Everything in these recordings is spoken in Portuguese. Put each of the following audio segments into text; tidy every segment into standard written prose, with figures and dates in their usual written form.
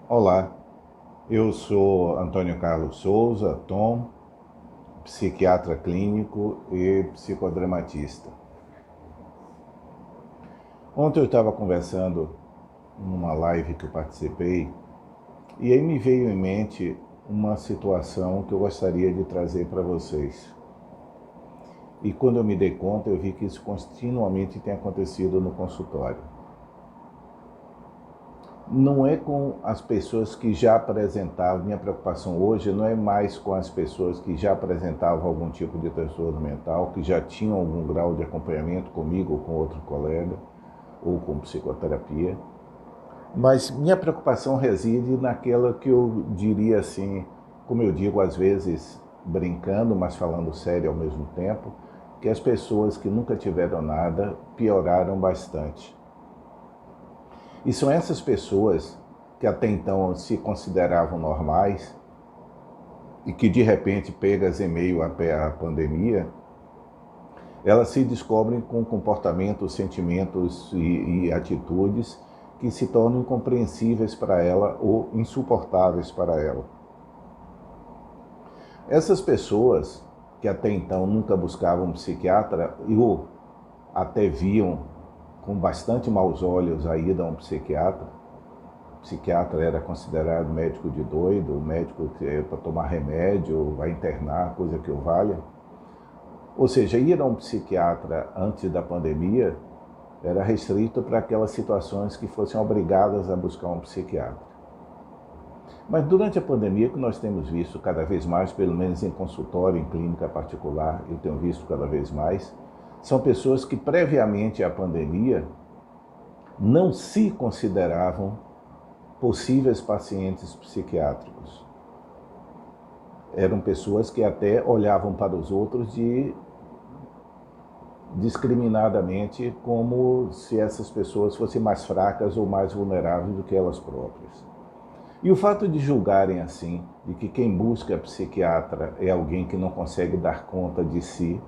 Olá, eu sou Antônio Carlos Souza, Tom, psiquiatra clínico e psicodramatista. Ontem eu estava conversando numa live que eu participei e aí me veio em mente uma situação que eu gostaria de trazer para vocês. E quando eu me dei conta, eu vi que isso continuamente tem acontecido no consultório. Não é com as pessoas que já apresentavam, minha preocupação hoje não é mais com as pessoas que já apresentavam algum tipo de transtorno mental, que já tinham algum grau de acompanhamento comigo ou com outro colega, ou com psicoterapia, mas minha preocupação reside naquela que eu diria assim, como eu digo às vezes brincando, mas falando sério ao mesmo tempo, que as pessoas que nunca tiveram nada pioraram bastante. E são essas pessoas que até então se consideravam normais e que de repente, pegas em meio à pandemia, elas se descobrem com comportamentos, sentimentos e atitudes que se tornam incompreensíveis para ela ou insuportáveis para ela. Essas pessoas que até então nunca buscavam um psiquiatra ou até viam com bastante maus olhos a ida a um psiquiatra, o psiquiatra era considerado médico de doido, médico que é para tomar remédio, vai internar, coisa que o valha. Ou seja, ir a um psiquiatra antes da pandemia era restrito para aquelas situações que fossem obrigadas a buscar um psiquiatra. Mas durante a pandemia, que nós temos visto cada vez mais, pelo menos em consultório, em clínica particular, eu tenho visto cada vez mais, são pessoas que previamente à pandemia não se consideravam possíveis pacientes psiquiátricos. Eram pessoas que até olhavam para os outros discriminadamente, como se essas pessoas fossem mais fracas ou mais vulneráveis do que elas próprias. E o fato de julgarem assim, de que quem busca psiquiatra é alguém que não consegue dar conta de si,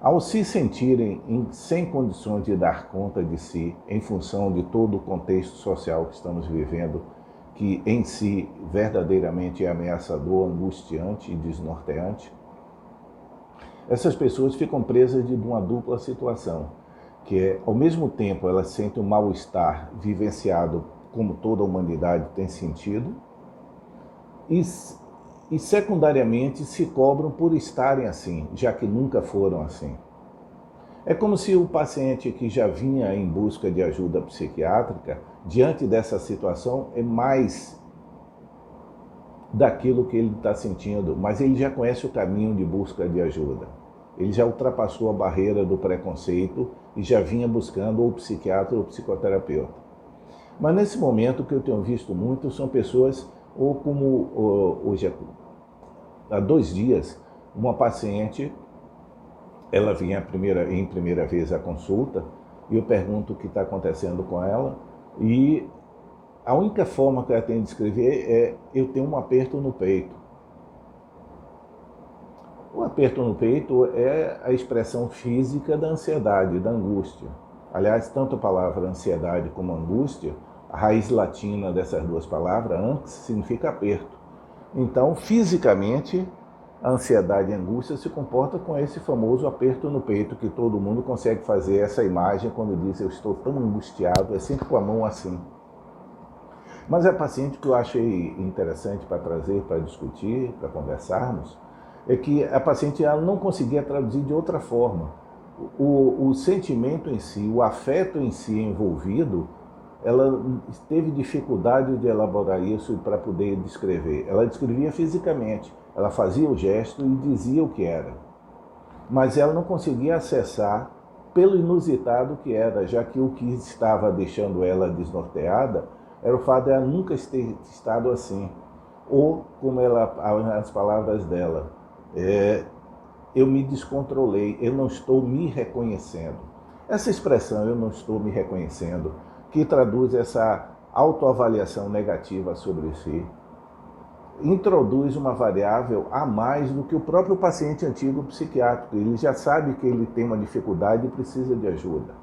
ao se sentirem sem condições de dar conta de si, em função de todo o contexto social que estamos vivendo, que em si verdadeiramente é ameaçador, angustiante e desnorteante, essas pessoas ficam presas de uma dupla situação, que é, ao mesmo tempo, elas sentem um mal-estar vivenciado como toda a humanidade tem sentido, e secundariamente se cobram por estarem assim, já que nunca foram assim. É como se o paciente que já vinha em busca de ajuda psiquiátrica, diante dessa situação, é mais daquilo que ele está sentindo, mas ele já conhece o caminho de busca de ajuda. Ele já ultrapassou a barreira do preconceito e já vinha buscando ou psiquiatra ou psicoterapeuta. Mas nesse momento, o que eu tenho visto muito são pessoas, ou como hoje, há 2 dias, uma paciente, ela vinha em primeira vez à consulta, e eu pergunto o que está acontecendo com ela, e a única forma que ela tem de descrever é: eu tenho um aperto no peito. O aperto no peito é a expressão física da ansiedade, da angústia. Aliás, tanto a palavra ansiedade como angústia, a raiz latina dessas duas palavras, anx, significa aperto. Então, fisicamente, a ansiedade e a angústia se comportam com esse famoso aperto no peito, que todo mundo consegue fazer essa imagem quando diz eu estou tão angustiado, é sempre com a mão assim. Mas a paciente que eu achei interessante para trazer, para discutir, para conversarmos, é que a paciente ela não conseguia traduzir de outra forma. O sentimento em si, o afeto em si envolvido, ela teve dificuldade de elaborar isso para poder descrever. Ela descrevia fisicamente, ela fazia o gesto e dizia o que era. Mas ela não conseguia acessar pelo inusitado que era, já que o que estava deixando ela desnorteada era o fato de ela nunca ter estado assim. Ou, como as palavras dela, eu me descontrolei, eu não estou me reconhecendo. Essa expressão, eu não estou me reconhecendo, que traduz essa autoavaliação negativa sobre si, introduz uma variável a mais do que o próprio paciente antigo psiquiátrico. Ele já sabe que ele tem uma dificuldade e precisa de ajuda.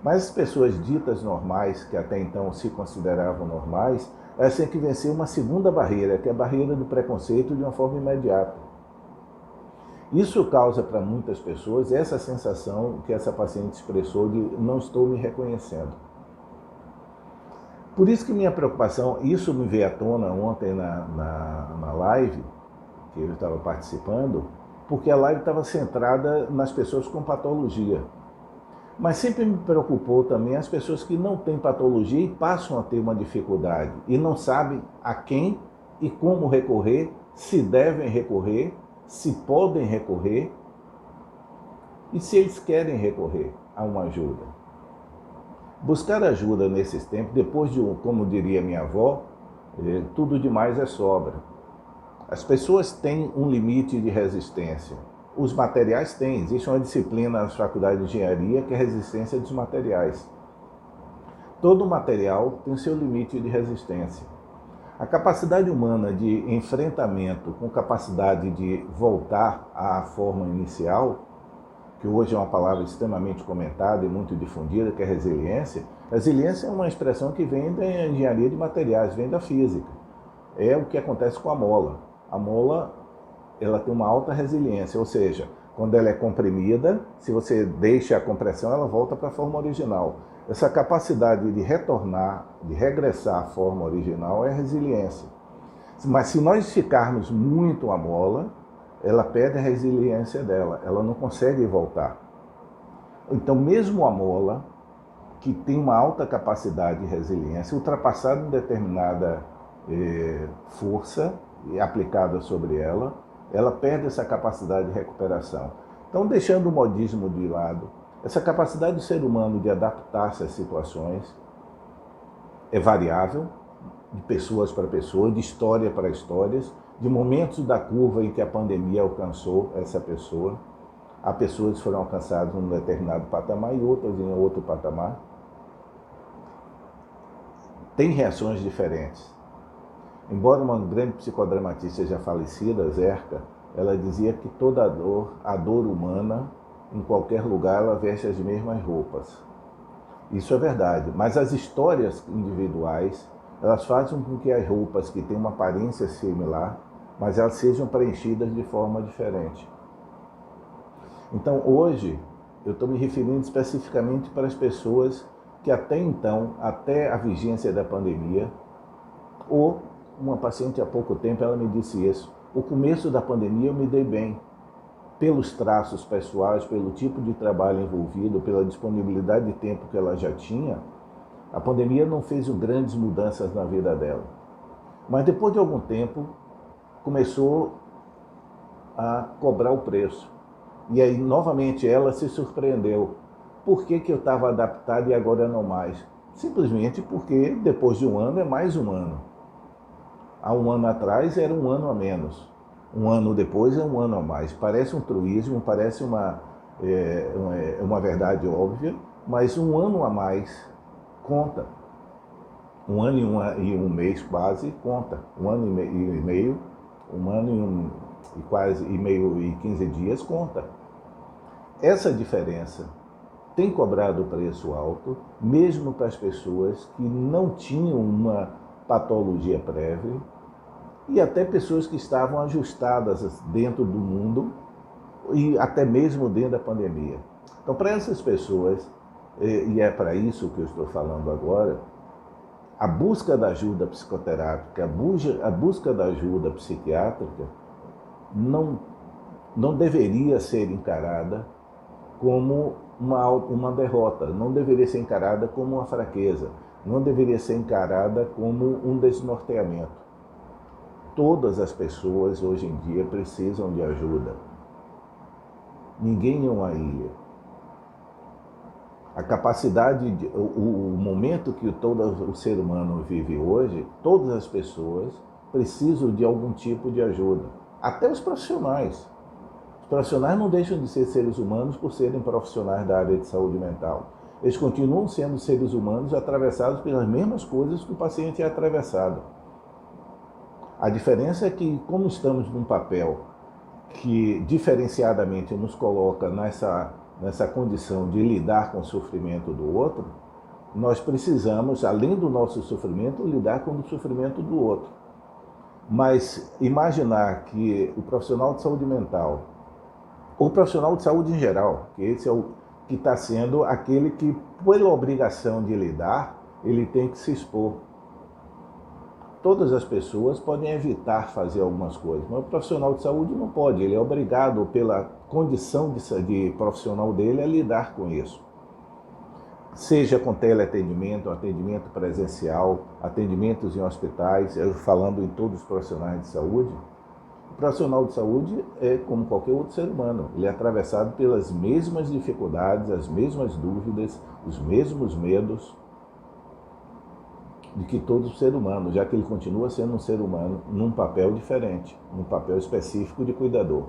Mas as pessoas ditas normais, que até então se consideravam normais, elas têm que vencer uma segunda barreira, que é a barreira do preconceito de uma forma imediata. Isso causa para muitas pessoas essa sensação que essa paciente expressou de não estou me reconhecendo. Por isso que minha preocupação, isso me veio à tona ontem na live, que eu estava participando, porque a live estava centrada nas pessoas com patologia. Mas sempre me preocupou também as pessoas que não têm patologia e passam a ter uma dificuldade e não sabem a quem e como recorrer, se devem recorrer, se podem recorrer e se eles querem recorrer a uma ajuda. Buscar ajuda nesses tempos, depois de, como diria minha avó, tudo demais é sobra. As pessoas têm um limite de resistência. Os materiais têm. Existe uma disciplina nas faculdades de engenharia que é a resistência dos materiais. Todo material tem seu limite de resistência. A capacidade humana de enfrentamento com capacidade de voltar à forma inicial, que hoje é uma palavra extremamente comentada e muito difundida, que é resiliência. Resiliência é uma expressão que vem da engenharia de materiais, vem da física. É o que acontece com a mola. A mola, ela tem uma alta resiliência, ou seja, quando ela é comprimida, se você deixa a compressão, ela volta para a forma original. Essa capacidade de retornar, de regressar à forma original é a resiliência. Mas se nós esticarmos muito a mola, ela perde a resiliência dela, ela não consegue voltar. Então, mesmo a mola, que tem uma alta capacidade de resiliência, ultrapassada em determinada força aplicada sobre ela, ela perde essa capacidade de recuperação. Então, deixando o modismo de lado, essa capacidade do ser humano de adaptar-se às situações é variável, de pessoas para pessoas, de história para histórias, de momentos da curva em que a pandemia alcançou essa pessoa. Há pessoas que foram alcançadas em um determinado patamar e outras em outro patamar. Tem reações diferentes. Embora uma grande psicodramatista já falecida, Zerka, ela dizia que toda a dor humana, em qualquer lugar, ela veste as mesmas roupas. Isso é verdade, mas as histórias individuais, elas fazem com que as roupas que têm uma aparência similar, mas elas sejam preenchidas de forma diferente. Então, hoje, eu estou me referindo especificamente para as pessoas que até então, até a vigência da pandemia, ou uma paciente há pouco tempo, ela me disse isso, o começo da pandemia eu me dei bem, pelos traços pessoais, pelo tipo de trabalho envolvido, pela disponibilidade de tempo que ela já tinha, a pandemia não fez grandes mudanças na vida dela. Mas depois de algum tempo, começou a cobrar o preço. E aí, novamente, ela se surpreendeu. Por que eu estava adaptado e agora não mais? Simplesmente porque depois de um ano é mais um ano. Há um ano atrás era um ano a menos. Um ano depois é um ano a mais. Parece um truísmo, parece uma verdade óbvia, mas um ano a mais conta. Um ano e um mês quase conta. Um ano e meio, um ano e quase e meio e 15 dias conta. Essa diferença tem cobrado preço alto, mesmo para as pessoas que não tinham uma patologia prévia, e até pessoas que estavam ajustadas dentro do mundo e até mesmo dentro da pandemia. Então, para essas pessoas, e é para isso que eu estou falando agora, a busca da ajuda psicoterápica, a busca da ajuda psiquiátrica não deveria ser encarada como uma derrota, não deveria ser encarada como uma fraqueza, não deveria ser encarada como um desnorteamento. Todas as pessoas hoje em dia precisam de ajuda. Ninguém é uma ilha. A capacidade, o momento que todo o ser humano vive hoje, todas as pessoas precisam de algum tipo de ajuda. Até os profissionais. Os profissionais não deixam de ser seres humanos por serem profissionais da área de saúde mental. Eles continuam sendo seres humanos atravessados pelas mesmas coisas que o paciente é atravessado. A diferença é que, como estamos num papel que diferenciadamente nos coloca nessa nessa condição de lidar com o sofrimento do outro, nós precisamos, além do nosso sofrimento, lidar com o sofrimento do outro. Mas imaginar que o profissional de saúde mental, ou o profissional de saúde em geral, que esse é o que está sendo aquele que, pela obrigação de lidar, ele tem que se expor. Todas as pessoas podem evitar fazer algumas coisas, mas o profissional de saúde não pode, ele é obrigado, pela condição de profissional dele, a lidar com isso. Seja com teleatendimento, atendimento presencial, atendimentos em hospitais, eu falando em todos os profissionais de saúde. O profissional de saúde é como qualquer outro ser humano, ele é atravessado pelas mesmas dificuldades, as mesmas dúvidas, os mesmos medos de que todo ser humano, já que ele continua sendo um ser humano num papel diferente, num papel específico de cuidador.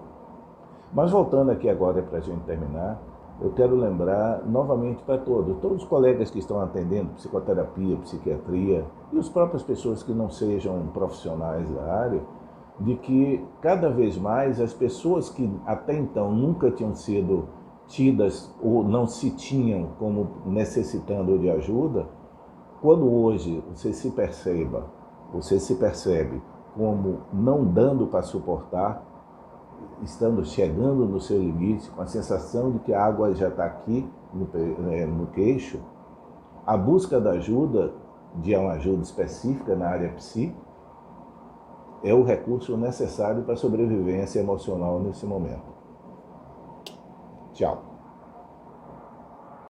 Mas voltando aqui agora para a gente terminar, eu quero lembrar novamente para todos os colegas que estão atendendo psicoterapia, psiquiatria e as próprias pessoas que não sejam profissionais da área, de que cada vez mais as pessoas que até então nunca tinham sido tidas ou não se tinham como necessitando de ajuda, quando hoje você se percebe como não dando para suportar, estando chegando no seu limite, com a sensação de que a água já está aqui no queixo, a busca da ajuda, de uma ajuda específica na área psi, é o recurso necessário para a sobrevivência emocional nesse momento. Tchau.